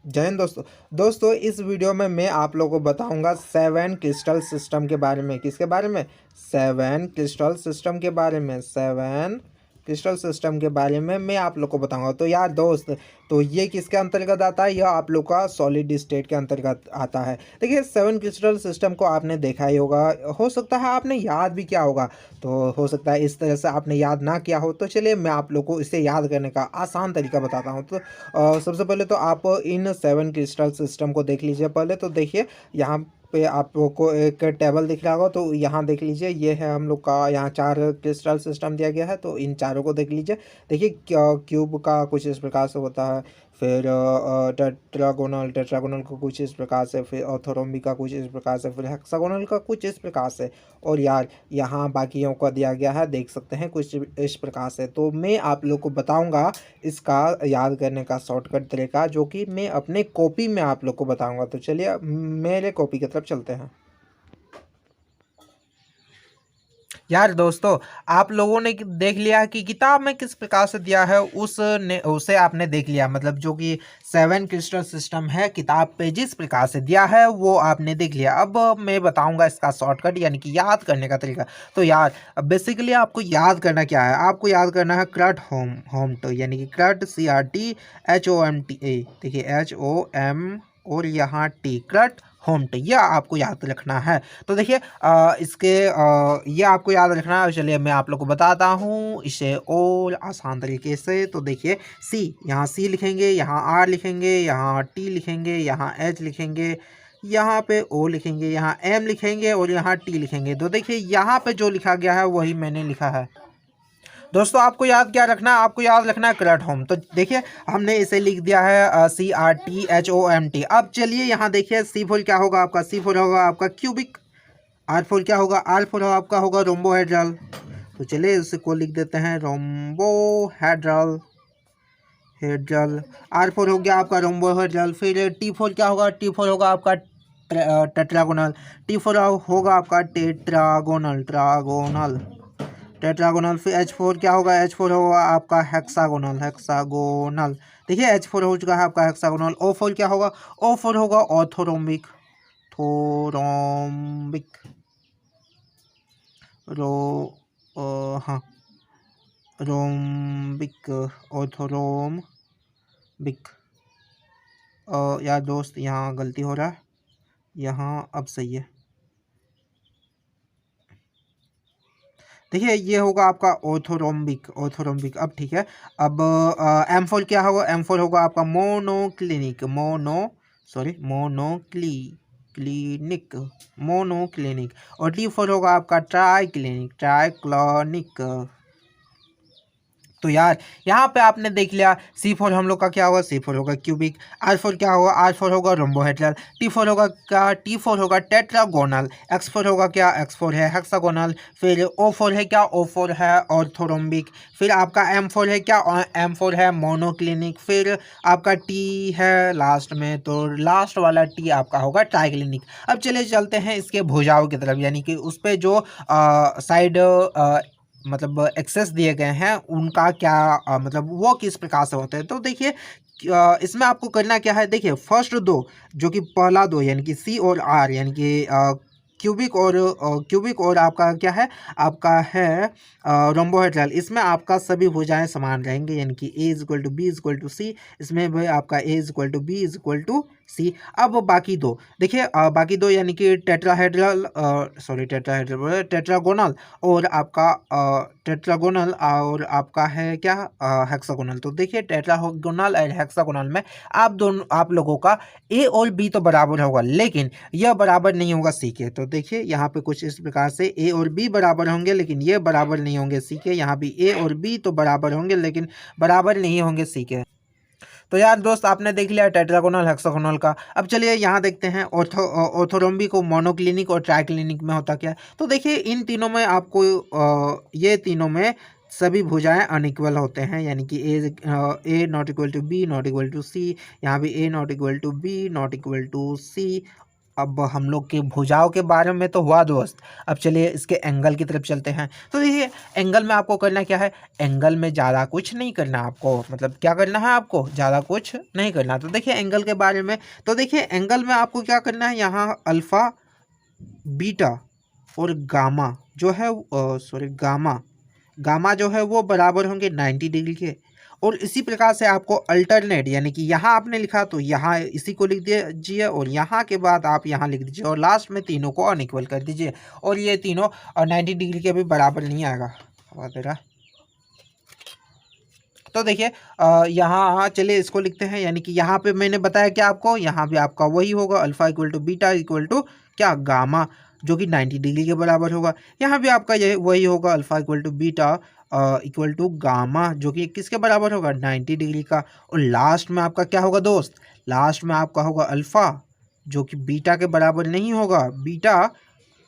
जय हिंद दोस्तों। इस वीडियो में मैं आप लोगों को बताऊंगा सेवन क्रिस्टल सिस्टम के बारे में। किसके बारे में? सेवन क्रिस्टल सिस्टम के बारे में। सेवन क्रिस्टल सिस्टम के बारे में मैं आप लोग को बताऊंगा। तो यार दोस्त, तो ये किसके अंतर्गत आता है? यह आप लोग का सॉलिड स्टेट के अंतर्गत आता है। देखिए, सेवन क्रिस्टल सिस्टम को आपने देखा ही होगा, हो सकता है आपने याद भी किया होगा, तो हो सकता है इस तरह से आपने याद ना किया हो। तो चलिए मैं आप लोग को इसे याद करने का आसान तरीका बताता हूँ। तो सबसे पहले तो आप इन सेवन क्रिस्टल सिस्टम को देख लीजिए। पहले तो देखिए, यहाँ पे आपको एक टेबल दिख रहा होगा, तो यहाँ देख लीजिए, ये है हम लोग का, यहाँ चार क्रिस्टल सिस्टम दिया गया है। तो इन चारों को देख लीजिए। देखिए, क्यूब का कुछ इस प्रकार से होता है, फिर टेट्रागोनल टेट्रागोनल का कुछ इस प्रकार से, फिर ऑर्थोरोम्बिक का कुछ इस प्रकार से, फिर हेक्सागोनल का कुछ इस प्रकार से। और यार यहाँ बाकियों का दिया गया है, देख सकते हैं कुछ इस प्रकार से। तो मैं आप लोग को बताऊंगा इसका याद करने का शॉर्टकट तरीका, जो कि मैं अपने कॉपी में आप लोग को बताऊंगा। तो चलिए मेरे कॉपी की तरफ चलते हैं। यार दोस्तों, आप लोगों ने देख लिया कि किताब में किस प्रकार से दिया है, उसे आपने देख लिया। मतलब जो कि सेवन क्रिस्टल सिस्टम है, किताब पे जिस प्रकार से दिया है वो आपने देख लिया। अब मैं बताऊंगा इसका शॉर्टकट, यानी कि याद करने का तरीका। तो यार बेसिकली आपको याद करना क्या है? आपको याद करना है क्रट होम्ट, यानी कि क्रट CRTHOMT। देखिए HOM और यहाँ टी, क्रट होम्ट, यह आपको याद रखना है। तो देखिए ये आपको याद रखना है। चलिए मैं आप लोग को बताता हूँ इसे और आसान तरीके से। तो देखिए, सी, यहाँ सी लिखेंगे, यहाँ आर लिखेंगे, यहाँ टी लिखेंगे, यहाँ एच लिखेंगे, यहाँ पे ओ लिखेंगे, यहाँ एम लिखेंगे और यहाँ टी लिखेंगे। तो देखिए यहाँ पे जो लिखा गया है वही मैंने लिखा है। दोस्तों आपको याद क्या रखना है? आपको याद रखना है क्रट होम। तो देखिए हमने इसे लिख दिया है CRTHOMT। अब चलिए यहाँ देखिए, सी फोर क्या होगा आपका? सी फोर होगा आपका क्यूबिक। आर फोर क्या होगा? आर फोर आपका होगा रोम्बोहेड्रल। तो चलिए इसे को लिख देते हैं रोम्बोहेड्रल हेड्रल। आर फोर हो गया आपका रोम्बोहेड्रल। फिर टी फोर क्या होगा? टी फोर होगा आपका टेट्रागोनल। टी फोर होगा आपका टेट्रागोनल ट्रागोनल टेट्रागोनल। फिर एच फोर क्या होगा? एच फोर होगा आपका हेक्सागोनल हेक्सागोनल। देखिए एच फोर हो चुका है आपका हेक्सागोनल। ओ फोर क्या होगा? ओ फोर होगा ऑर्थोरोम्बिक थोरोम्बिक रो हाँ, रोम्बिक ऑर्थोरोम्बिक। यार दोस्त यहाँ गलती हो रहा है, यहाँ अब सही है। देखिए ये होगा आपका ऑर्थोरोम्बिक अब ठीक है। अब एम फोर क्या होगा? एम फोर होगा आपका मोनोक्लिनिक क्लिनिक मोनोक्लिनिक। और टी फोर होगा आपका ट्राइक्लोनिक। तो यार यहाँ पे आपने देख लिया, सी फोर हम लोग का क्या होगा? सी फोर होगा क्यूबिक। आर फोर क्या होगा? आर फोर होगा रोम्बोहेड्रल। टी फोर होगा क्या? टी फोर होगा टेट्रागोनल। एक्स फोर होगा क्या? एक्स फोर है हेक्सागोनल। फिर ओ फोर है क्या? ओ फोर है ऑर्थोरोम्बिक। फिर आपका एम फोर है क्या? एम फोर है मोनोक्लिनिक। फिर आपका टी है लास्ट में, तो लास्ट वाला टी आपका होगा ट्राइक्लिनिक। अब चले चलते हैं इसके भुजाओं की तरफ, यानी कि उस पर जो साइड मतलब एक्सेस दिए गए हैं उनका क्या मतलब वो किस प्रकार से होते हैं। तो देखिए इसमें आपको करना क्या है? देखिए फर्स्ट दो, जो कि पहला दो यानी कि सी और आर, यानी कि क्यूबिक और आपका क्या है? आपका है रोम्बोहेड्रल। इसमें आपका सभी भुजाएं समान रहेंगे, यानी कि A is equal to B is equal to C. इसमें भी आपका A is equal to B is equal to C. अब बाकी दो देखिए, बाकी दो यानी कि टेट्रागोनल और आपका टेट्रागोनल और आपका है क्या? हेक्सागोनल। तो देखिए टेट्रागोनल और हेक्सागोनल में आप लोगों का ए और बी तो बराबर होगा, लेकिन यह बराबर नहीं होगा सी के। तो देखिए यहाँ पे कुछ इस प्रकार से ए और बी बराबर होंगे, लेकिन ये बराबर नहीं होंगे सी के। यहाँ भी ए और बी तो बराबर होंगे, लेकिन बराबर नहीं होंगे सी के। तो यार दोस्त आपने देख लिया टेट्रागोनल हेक्सागोनल का। अब चलिए यहाँ देखते हैं ऑर्थोरोम्बिक को मोनोक्लिनिक और ट्राइक्लिनिक में होता क्या है। तो देखिए इन तीनों में आपको ये तीनों में सभी भुजाएं अनइक्वल होते हैं, यानी कि A not equal to B not equal to C. यहाँ भी A not equal to B not equal to C. अब हम लोग के भुजाओं के बारे में तो हुआ दोस्त। अब चलिए इसके एंगल की तरफ चलते हैं। तो देखिए एंगल में आपको करना क्या है, एंगल में ज़्यादा कुछ नहीं करना आपको, मतलब क्या करना है आपको, ज़्यादा कुछ नहीं करना। तो देखिए एंगल के बारे में, तो देखिए एंगल में आपको क्या करना है, यहाँ अल्फ़ा बीटा और गामा जो है सॉरी गामा जो है वो बराबर होंगे 90 डिग्री के। और इसी प्रकार से आपको अल्टरनेट, यानी कि यहाँ आपने लिखा तो यहाँ इसी को लिख दीजिए और यहाँ के बाद आप यहाँ लिख दीजिए और लास्ट में तीनों को अनइक्वल कर दीजिए। और ये तीनों 90 डिग्री के भी बराबर नहीं आएगा तेरा। तो देखिए यहाँ चलिए इसको लिखते हैं, यानी कि यहाँ पे मैंने बताया क्या आपको, यहाँ भी आपका वही होगा, alpha equal to beta equal to क्या, गामा, जो कि 90 डिग्री के बराबर होगा। यहाँ भी आपका यही वही होगा, alpha equal to beta equal to gamma, जो कि किसके बराबर होगा, 90 डिग्री का। और लास्ट में आपका क्या होगा दोस्त, लास्ट में आपका होगा अल्फा, जो कि बीटा के बराबर नहीं होगा, बीटा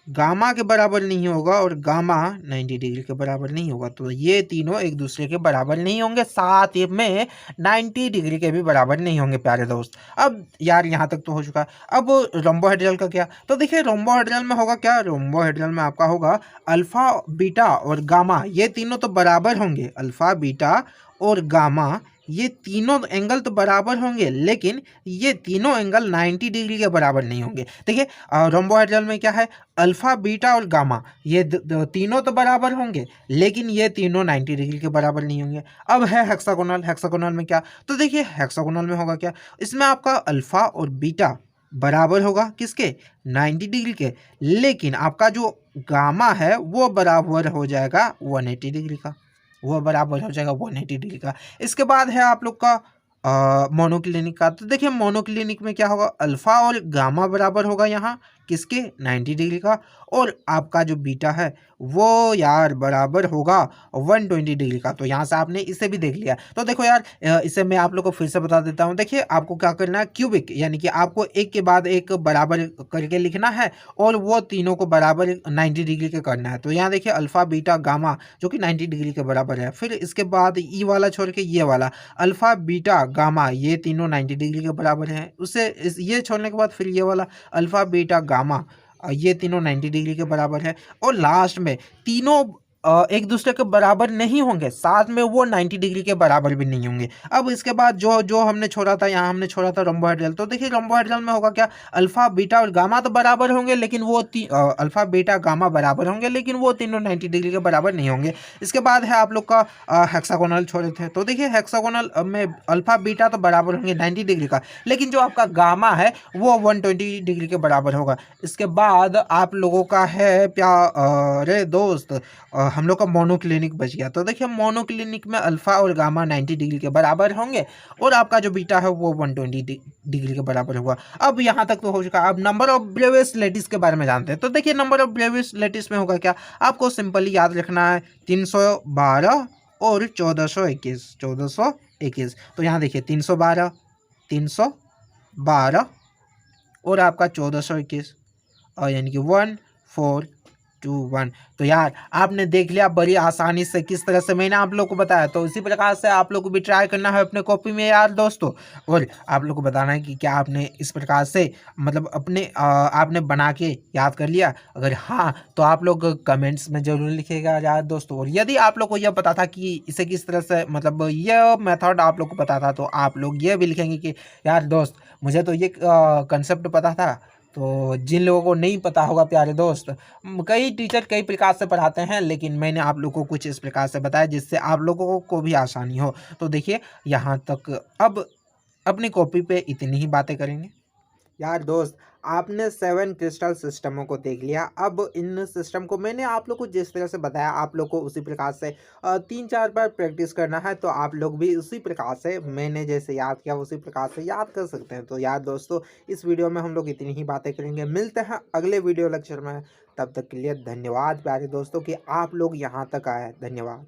गामा के बराबर नहीं होगा और गामा 90 डिग्री के बराबर नहीं होगा। तो ये तीनों एक दूसरे के बराबर नहीं होंगे, साथ ही में 90 डिग्री के भी बराबर नहीं होंगे प्यारे दोस्त। अब यार यहाँ तक तो हो चुका। अब रोम्बोहेड्रल का क्या, तो देखिए रोम्बोहेड्रल में होगा क्या, रोम्बोहेड्रल में आपका होगा अल्फा बीटा और गामा, ये तीनों तो बराबर होंगे, अल्फा बीटा और गामा ये तीनों एंगल तो बराबर होंगे, लेकिन ये तीनों एंगल 90 डिग्री के बराबर नहीं होंगे। देखिए रोम्बोहेड्रल में क्या है, अल्फा बीटा और गामा ये तीनों तो बराबर होंगे, लेकिन ये तीनों 90 डिग्री के बराबर नहीं होंगे। अब है हेक्सागोनल, हेक्सागोनल में क्या, तो देखिए हेक्सागोनल में होगा क्या, इसमें आपका अल्फा और बीटा बराबर होगा किसके, 90 डिग्री के, लेकिन आपका जो गामा है वो बराबर हो जाएगा 180 डिग्री का, वो बराबर हो जाएगा 180 डिग्री का। इसके बाद है आप लोग का मोनोक्लिनिक का। तो देखिए मोनोक्लिनिक में क्या होगा, अल्फा और गामा बराबर होगा यहाँ किसके, 90 डिग्री का, और आपका जो बीटा है वो यार बराबर होगा 120 डिग्री का। तो यहाँ से आपने इसे भी देख लिया। तो देखो यार इसे मैं आप लोग को फिर से बता देता हूँ। देखिए आपको क्या करना है, क्यूबिक, यानी कि आपको एक के बाद एक बराबर करके लिखना है और वो तीनों को बराबर 90 डिग्री के करना है। तो यहाँ देखिए अल्फा बीटा गामा जो कि 90 डिग्री के बराबर है, फिर इसके बाद ई वाला छोड़ के ये वाला अल्फा बीटा गामा ये तीनों 90 डिग्री के बराबर हैं। उससे ये छोड़ने के बाद फिर ये वाला अल्फा बीटा गामा ये तीनों 90 डिग्री के बराबर है। और लास्ट में तीनों एक दूसरे के बराबर नहीं होंगे, साथ में वो 90 डिग्री के बराबर भी नहीं होंगे। अब इसके बाद जो जो हमने छोड़ा था, यहाँ हमने छोड़ा था रोम्बोहेड्रल। तो देखिए रोम्बोहेड्रल में होगा क्या, अल्फा बीटा और गामा तो बराबर होंगे, लेकिन वो अल्फा बीटा गामा बराबर होंगे, लेकिन वो तीनों 90 डिग्री के बराबर नहीं होंगे। इसके बाद है आप लोग का हेक्सागोनल छोड़े थे। तो देखिए हेक्सागोनल में अल्फा बीटा तो बराबर होंगे 90 डिग्री का, लेकिन जो आपका गामा है वो 120 डिग्री के बराबर होगा। इसके बाद आप लोगों का है प्यारे दोस्त हम लोग का मोनोक्लिनिक बच गया। तो देखिए मोनोक्लिनिक में अल्फा और गामा 90 डिग्री के बराबर होंगे और आपका जो बीटा है वो 120 डिग्री के बराबर होगा। अब यहाँ तक तो हो चुका। अब नंबर ऑफ ब्रेवियस लेटिस के बारे में जानते हैं। तो देखिए नंबर ऑफ ब्रेवियस लेटिस में होगा क्या, आपको सिंपली याद रखना है 312 और 1421, 1421। तो यहाँ देखिए 312, 312 और आपका 1421 और यानी कि 1421। तो यार आपने देख लिया बड़ी आसानी से किस तरह से मैंने आप लोग को बताया। तो इसी प्रकार से आप लोग को भी ट्राई करना है अपने कॉपी में यार दोस्तों, और आप लोग को बताना है कि क्या आपने इस प्रकार से मतलब अपने आपने बना के याद कर लिया। अगर हाँ तो आप लोग कमेंट्स में ज़रूर लिखिएगा यार दोस्तों। और यदि आप लोग को यह पता था कि इसे किस तरह से मतलब यह मेथड आप लोग को पता था, तो आप लोग ये भी लिखेंगे कि यार दोस्त मुझे तो ये कंसेप्ट पता था। तो जिन लोगों को नहीं पता होगा प्यारे दोस्त, कई टीचर कई प्रकार से पढ़ाते हैं, लेकिन मैंने आप लोगों को कुछ इस प्रकार से बताया जिससे आप लोगों को भी आसानी हो। तो देखिए यहाँ तक अब अपनी कॉपी पे इतनी ही बातें करेंगे। यार दोस्त आपने 7 क्रिस्टल सिस्टमों को देख लिया। अब इन सिस्टम को मैंने आप लोग को जिस तरह से बताया आप लोग को उसी प्रकार से 3-4 बार प्रैक्टिस करना है। तो आप लोग भी उसी प्रकार से मैंने जैसे याद किया उसी प्रकार से याद कर सकते हैं। तो यार दोस्तों इस वीडियो में हम लोग इतनी ही बातें करेंगे। मिलते हैं अगले वीडियो लेक्चर में, तब तक के लिए धन्यवाद प्यारे दोस्तों कि आप लोग यहाँ तक आए। धन्यवाद।